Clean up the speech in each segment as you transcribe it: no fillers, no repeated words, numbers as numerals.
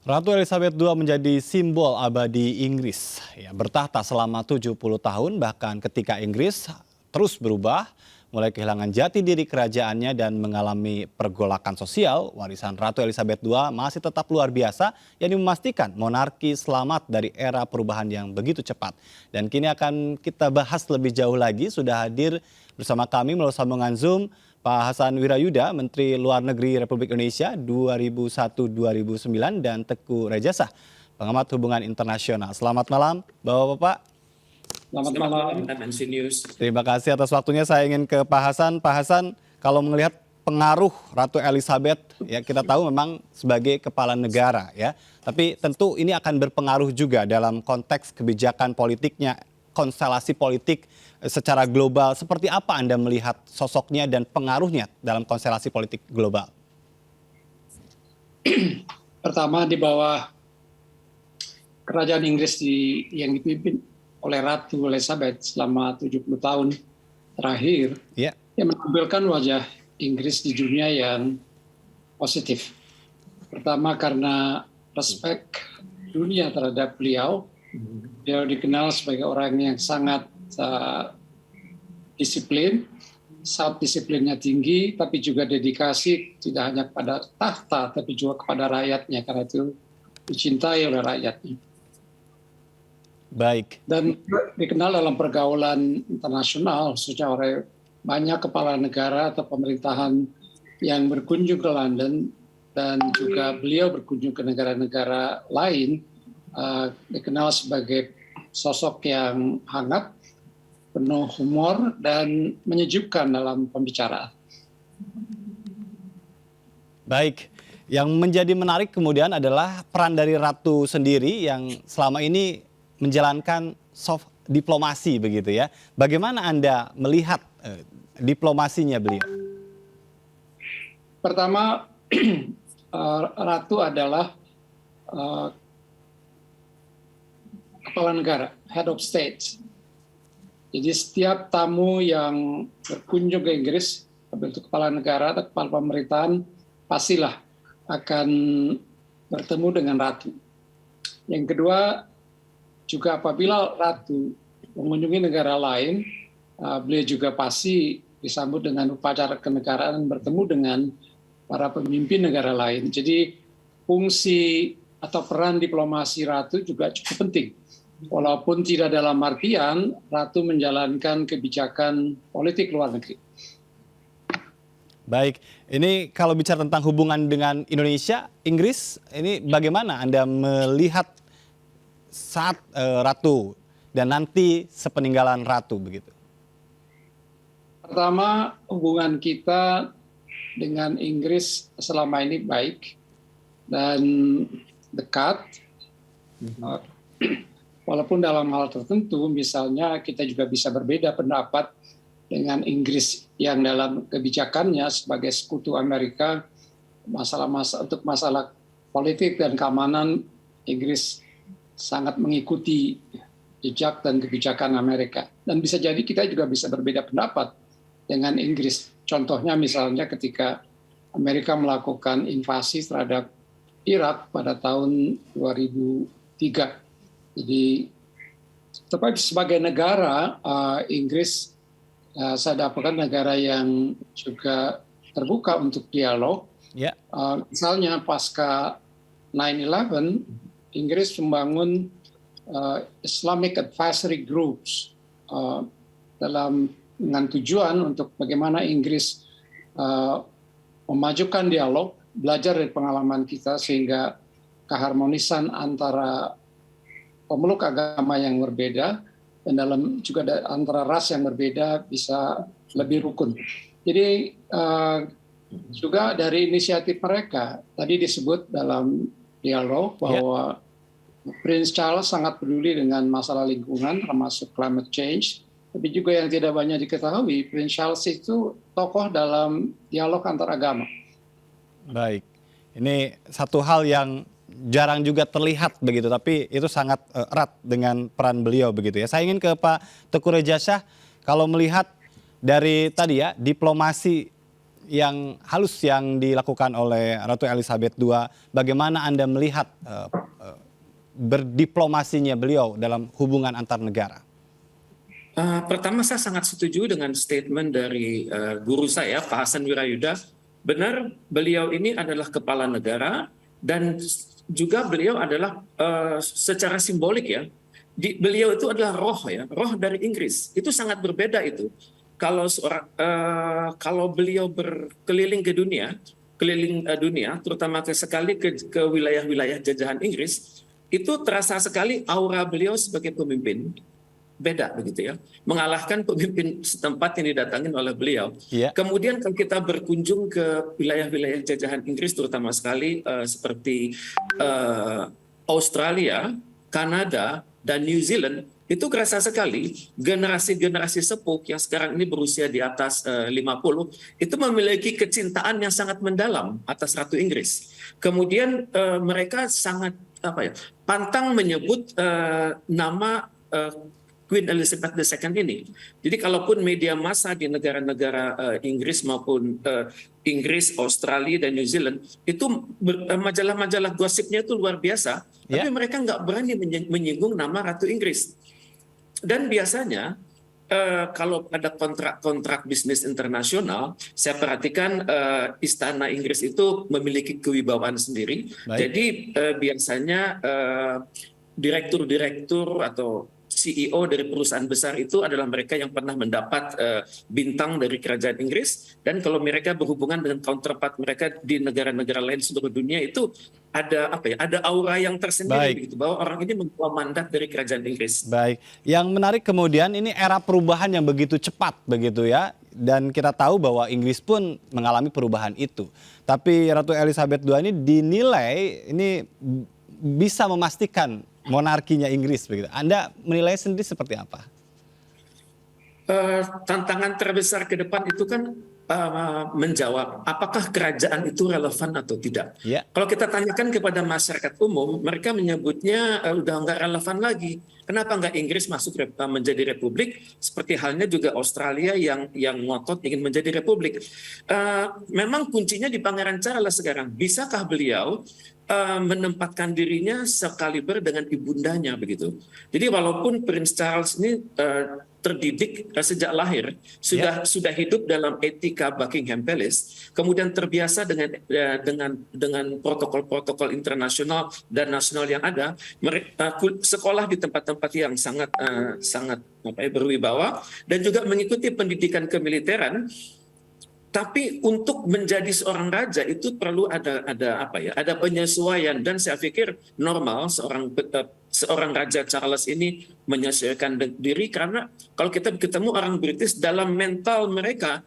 Ratu Elizabeth II menjadi simbol abadi Inggris. Ya, bertahta selama 70 tahun, bahkan ketika Inggris terus berubah, mulai kehilangan jati diri kerajaannya dan mengalami pergolakan sosial, warisan Ratu Elizabeth II masih tetap luar biasa, yang memastikan monarki selamat dari era perubahan yang begitu cepat. Dan kini akan kita bahas lebih jauh lagi, sudah hadir bersama kami melalui sambungan Zoom Pak Hasan Wirayuda, Menteri Luar Negeri Republik Indonesia 2001-2009 dan Teguh Rajasah, pengamat hubungan internasional. Selamat malam, Bapak-bapak. Selamat malam, MNC News. Terima kasih atas waktunya. Saya ingin ke Pak Hasan. Pak Hasan, kalau melihat pengaruh Ratu Elizabeth, ya kita tahu memang sebagai kepala negara, ya. Tapi tentu ini akan berpengaruh juga dalam konteks kebijakan politiknya, konstelasi politik secara global. Seperti apa Anda melihat sosoknya dan pengaruhnya dalam konstelasi politik global? Pertama, di bawah kerajaan Inggris yang dipimpin oleh Ratu Elizabeth selama 70 tahun terakhir, yang menampilkan wajah Inggris di dunia yang positif. Pertama, karena respek dunia terhadap beliau. Beliau dikenal sebagai orang yang sangat disiplin, disiplinnya tinggi, tapi juga dedikasi tidak hanya kepada tahta, tapi juga kepada rakyatnya, karena itu dicintai oleh rakyatnya. Baik. Dan dikenal dalam pergaulan internasional, khususnya oleh banyak kepala negara atau pemerintahan yang berkunjung ke London, dan juga beliau berkunjung ke negara-negara lain, dikenal sebagai sosok yang hangat, penuh humor, dan menyejukkan dalam pembicaraan. Baik, yang menjadi menarik kemudian adalah peran dari Ratu sendiri yang selama ini menjalankan soft diplomasi begitu ya. Bagaimana Anda melihat diplomasinya beliau? Pertama, Ratu adalah kepala negara, head of state. Jadi setiap tamu yang berkunjung ke Inggris, baik itu kepala negara atau kepala pemerintahan, pastilah akan bertemu dengan Ratu. Yang kedua, juga apabila Ratu mengunjungi negara lain, beliau juga pasti disambut dengan upacara kenegaraan dan bertemu dengan para pemimpin negara lain. Jadi fungsi atau peran diplomasi Ratu juga cukup penting. Walaupun tidak dalam artian Ratu menjalankan kebijakan politik luar negeri. Baik, ini kalau bicara tentang hubungan dengan Indonesia, Inggris, ini bagaimana Anda melihat saat Ratu dan nanti sepeninggalan Ratu begitu? Pertama, hubungan kita dengan Inggris selama ini baik dan dekat. Walaupun dalam hal tertentu, misalnya kita juga bisa berbeda pendapat dengan Inggris yang dalam kebijakannya sebagai sekutu Amerika, untuk masalah politik dan keamanan, Inggris sangat mengikuti jejak dan kebijakan Amerika. Dan bisa jadi kita juga bisa berbeda pendapat dengan Inggris. Contohnya misalnya ketika Amerika melakukan invasi terhadap Irak pada tahun 2003. Jadi, tapi sebagai negara, Inggris saya dapatkan negara yang juga terbuka untuk dialog. Misalnya pasca 9/11, Inggris membangun Islamic Advisory Groups dengan tujuan untuk bagaimana Inggris memajukan dialog, belajar dari pengalaman kita sehingga keharmonisan antara pemeluk agama yang berbeda dan juga antara ras yang berbeda bisa lebih rukun. Jadi juga dari inisiatif mereka tadi disebut dalam dialog bahwa Prince Charles sangat peduli dengan masalah lingkungan termasuk climate change. Tapi juga yang tidak banyak diketahui, Prince Charles itu tokoh dalam dialog antar agama. Baik, ini satu hal yang jarang juga terlihat begitu, tapi itu sangat erat dengan peran beliau begitu ya. Saya ingin ke Pak Teguh Rajasah, kalau melihat dari tadi ya diplomasi yang halus yang dilakukan oleh Ratu Elizabeth II, bagaimana Anda melihat berdiplomasinya beliau dalam hubungan antar negara? Pertama saya sangat setuju dengan statement dari guru saya Pak Hasan Wirayuda. Benar, beliau ini adalah kepala negara dan juga beliau adalah secara simbolik ya. Beliau itu adalah roh ya, roh dari Inggris. Itu sangat berbeda itu. Kalau beliau berkeliling ke dunia, terutama sekali ke wilayah-wilayah jajahan Inggris, itu terasa sekali aura beliau sebagai pemimpin. Beda begitu ya, mengalahkan pemimpin setempat yang didatangin oleh beliau. Yeah. Kemudian kalau kita berkunjung ke wilayah-wilayah jajahan Inggris, terutama sekali seperti Australia, Kanada, dan New Zealand, itu kerasa sekali generasi-generasi sepuh yang sekarang ini berusia di atas 50, itu memiliki kecintaan yang sangat mendalam atas Ratu Inggris. Kemudian mereka sangat pantang menyebut nama Queen Elizabeth II ini. Jadi kalaupun media massa di negara-negara Inggris maupun Inggris, Australia, dan New Zealand, itu majalah-majalah gosipnya itu luar biasa, tapi mereka nggak berani menyinggung nama Ratu Inggris. Dan biasanya kalau ada kontrak bisnis internasional, saya perhatikan Istana Inggris itu memiliki kewibawaan sendiri. Baik. Jadi biasanya direktur-direktur atau CEO dari perusahaan besar itu adalah mereka yang pernah mendapat bintang dari kerajaan Inggris, dan kalau mereka berhubungan dengan counterpart mereka di negara-negara lain seluruh dunia itu ada aura yang tersendiri begitu, bahwa orang ini membawa mandat dari kerajaan Inggris. Baik, yang menarik kemudian ini era perubahan yang begitu cepat begitu ya, dan kita tahu bahwa Inggris pun mengalami perubahan itu. Tapi Ratu Elizabeth II ini dinilai ini bisa memastikan monarkinya Inggris begitu. Anda menilai sendiri seperti apa? Tantangan terbesar ke depan itu kan menjawab apakah kerajaan itu relevan atau tidak. Yeah. Kalau kita tanyakan kepada masyarakat umum, mereka menyebutnya udah nggak relevan lagi. Kenapa nggak Inggris masuk menjadi republik? Seperti halnya juga Australia yang ngotot ingin menjadi republik. Memang kuncinya di Pangeran Charles sekarang. Bisakah beliau menempatkan dirinya sekaliber dengan ibundanya begitu? Jadi walaupun Prince Charles ini terdidik sejak lahir, sudah hidup dalam etika Buckingham Palace, kemudian terbiasa dengan protokol-protokol internasional dan nasional yang ada, sekolah di tempat-tempat yang sangat berwibawa dan juga mengikuti pendidikan kemiliteran. Tapi untuk menjadi seorang raja itu perlu ada penyesuaian, dan saya pikir normal seorang Raja Charles ini menyesuaikan diri, karena kalau kita ketemu orang British, dalam mental mereka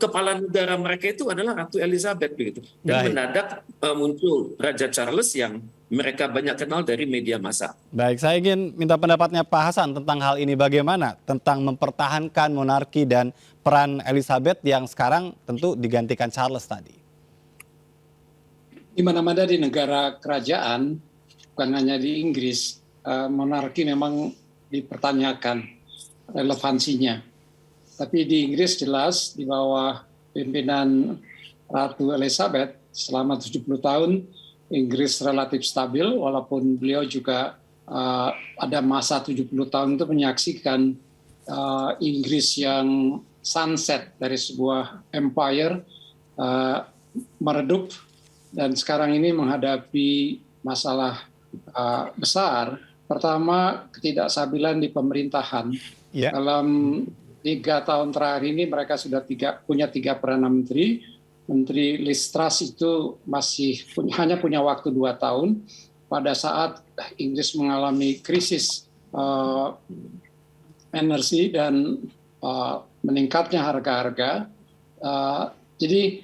kepala negara mereka itu adalah Ratu Elizabeth begitu. Dan mendadak muncul Raja Charles yang mereka banyak kenal dari media massa. Baik, saya ingin minta pendapatnya Pak Hasan tentang hal ini, bagaimana tentang mempertahankan monarki dan peran Elizabeth yang sekarang tentu digantikan Charles tadi. Di mana-mana di negara kerajaan, bukan hanya di Inggris, monarki memang dipertanyakan relevansinya. Tapi di Inggris jelas di bawah pimpinan Ratu Elizabeth selama 70 tahun, Inggris relatif stabil, walaupun beliau juga ada masa 70 tahun itu menyaksikan Inggris yang sunset dari sebuah empire meredup, dan sekarang ini menghadapi masalah besar. Pertama, ketidakstabilan di pemerintahan. Dalam 3 tahun terakhir ini mereka sudah punya 3 perdana menteri. Menteri Liz Truss itu hanya punya waktu 2 tahun pada saat Inggris mengalami krisis energi dan meningkatnya harga-harga. Jadi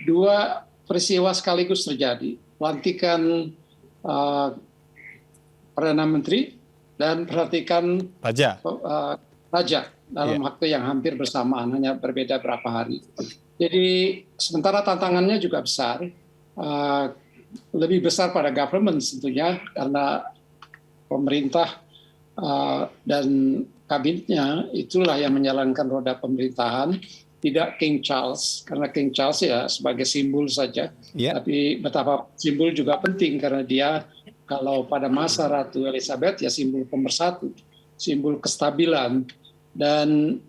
2 peristiwa sekaligus terjadi. Pelantikan Perdana Menteri dan pelantikan Raja dalam waktu yang hampir bersamaan, hanya berbeda berapa hari. Jadi sementara tantangannya juga besar, lebih besar pada government tentunya, karena pemerintah dan kabinetnya itulah yang menjalankan roda pemerintahan. tidak King Charles, karena King Charles ya sebagai simbol saja. Ya. Tapi betapa simbol juga penting karena dia kalau pada masa Ratu Elizabeth ya simbol pemersatu, simbol kestabilan, dan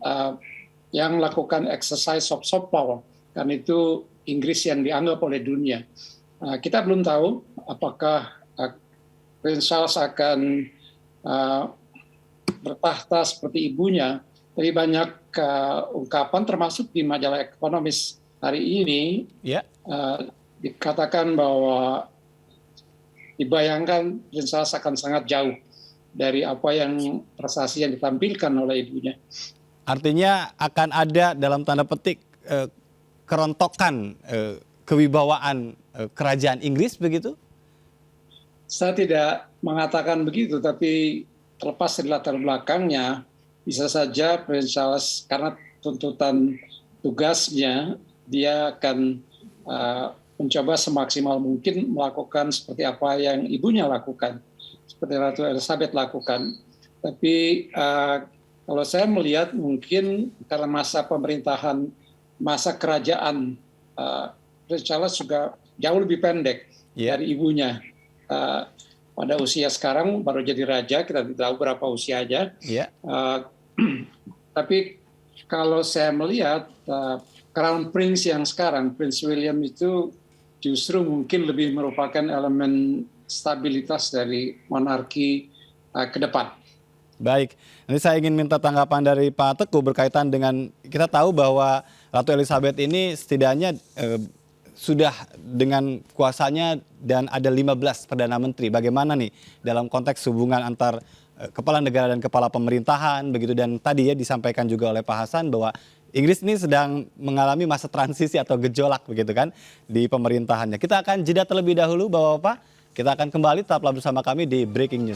yang melakukan exercise of soft power. Karena itu Inggris yang dianggap oleh dunia. Kita belum tahu apakah Prince Charles akan bertahta seperti ibunya. Tapi banyak ungkapan termasuk di majalah Economist hari ini dikatakan bahwa dibayangkan Prince Charles akan sangat jauh dari apa yang prestasi yang ditampilkan oleh ibunya. Artinya akan ada dalam tanda petik kerontokan kewibawaan kerajaan Inggris begitu? Saya tidak mengatakan begitu, tapi terlepas dari latar belakangnya, bisa saja Prince Charles karena tuntutan tugasnya, dia akan mencoba semaksimal mungkin melakukan seperti apa yang ibunya lakukan, seperti Ratu Elizabeth lakukan. Tapi kalau saya melihat mungkin karena masa pemerintahan, masa kerajaan Prince Charles juga jauh lebih pendek dari ibunya. Pada usia sekarang baru jadi raja, kita tidak tahu berapa usianya. Tapi kalau saya melihat Crown Prince yang sekarang, Prince William itu justru mungkin lebih merupakan elemen stabilitas dari monarki ke depan. Baik, nanti saya ingin minta tanggapan dari Pak Teguh berkaitan dengan, kita tahu bahwa Ratu Elizabeth ini setidaknya sudah dengan kuasanya dan ada 15 Perdana Menteri. Bagaimana nih dalam konteks hubungan antar kepala negara dan kepala pemerintahan begitu, dan tadi ya disampaikan juga oleh Pak Hasan bahwa Inggris ini sedang mengalami masa transisi atau gejolak begitu kan di pemerintahannya. Kita akan jeda terlebih dahulu Bapak-bapak. Kita akan kembali, tetaplah bersama kami di Breaking News.